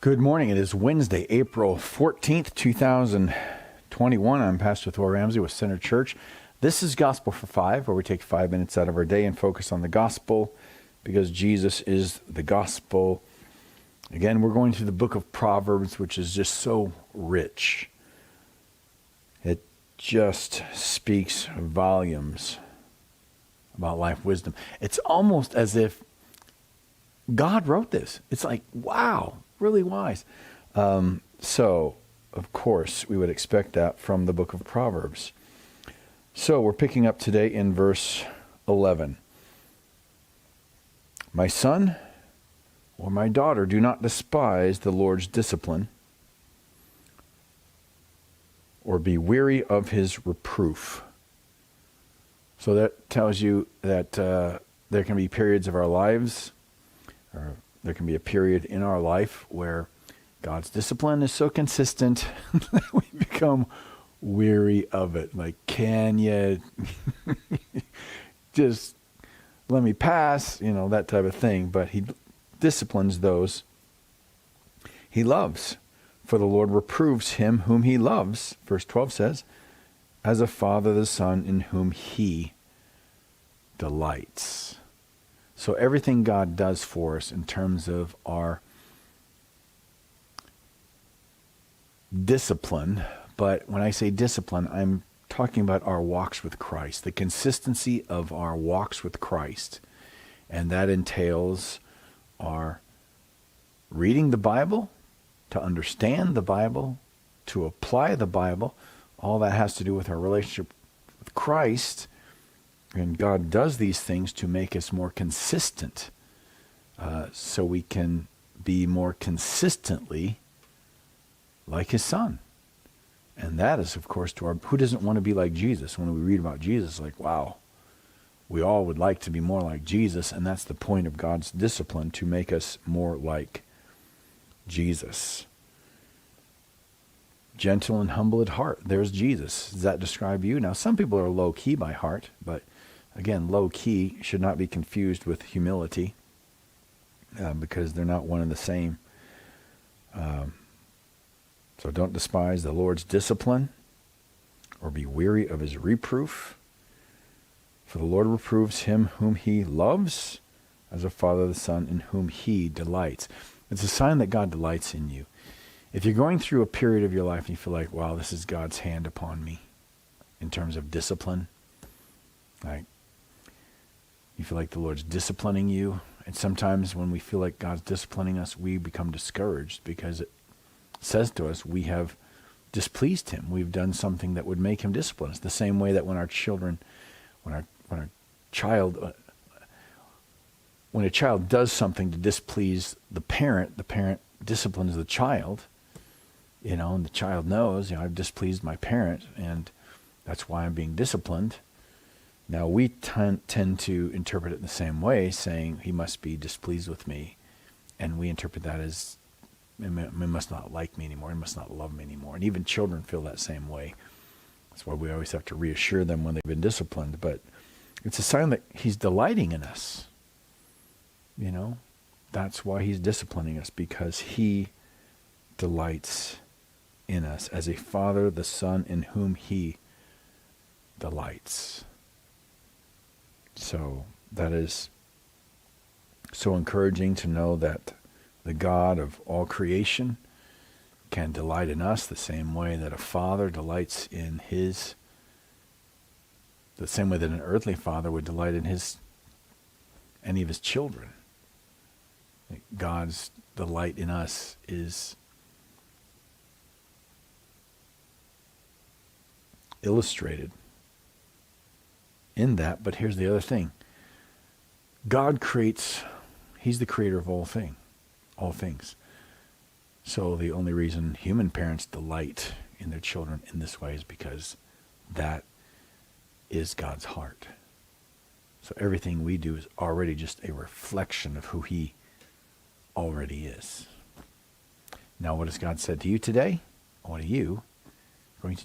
Good morning. It is Wednesday, April 14th, 2021. I'm Pastor Thor Ramsey with Center Church. This is Gospel for Five, where we take 5 minutes out of our day and focus on the gospel because Jesus is the gospel. Again, we're going through the book of Proverbs, which is just so rich. It just speaks volumes about life wisdom. It's almost as if God wrote this. It's like, wow, really wise. So, of course, we would expect that from the book of Proverbs. So, we're picking up today in verse 11. My son or my daughter, do not despise the Lord's discipline or be weary of his reproof. So that tells you that there can be periods of our lives, or there can be a period in our life where God's discipline is so consistent that we become weary of it. Like, can you just let me pass? You know, that type of thing. But he disciplines those he loves. For the Lord reproves him whom he loves, verse 12 says, as a father the son in whom he delights. So everything God does for us in terms of our discipline, but when I say discipline, I'm talking about our walks with Christ, the consistency of our walks with Christ. And that entails our reading the Bible, to understand the Bible, to apply the Bible. All that has to do with our relationship with Christ. And God does these things to make us more consistent, so we can be more consistently like his son. And that is, of course, who doesn't want to be like Jesus? When we read about Jesus, like, wow, we all would like to be more like Jesus, and that's the point of God's discipline, to make us more like Jesus. Gentle and humble at heart. There's Jesus. Does that describe you? Now, some people are low-key by heart, but again, low-key should not be confused with humility, because they're not one and the same. So don't despise the Lord's discipline or be weary of his reproof. For the Lord reproves him whom he loves, as a father the son in whom he delights. It's a sign that God delights in you. If you're going through a period of your life and you feel like, wow, this is God's hand upon me in terms of discipline, right? You feel like the Lord's disciplining you. And sometimes when we feel like God's disciplining us, we become discouraged because it says to us we have displeased him. We've done something that would make him discipline us. The same way that when a child does something to displease the parent disciplines the child, and the child knows, I've displeased my parent, and that's why I'm being disciplined. Now, we tend to interpret it in the same way, saying he must be displeased with me, and we interpret that as he must not like me anymore, he must not love me anymore. And even children feel that same way. That's why we always have to reassure them when they've been disciplined. But it's a sign that he's delighting in us. That's why he's disciplining us, because he delights in us as a father, the son in whom he delights. So that is so encouraging to know that the God of all creation can delight in us the same way that a father delights in the same way that an earthly father would delight in any of his children. God's delight in us is illustrated in that. But here's the other thing. God creates, he's the creator of all things. So the only reason human parents delight in their children in this way is because that is God's heart. So everything we do is already just a reflection of who he already is. Now, what has God said to you today? What are you going to do?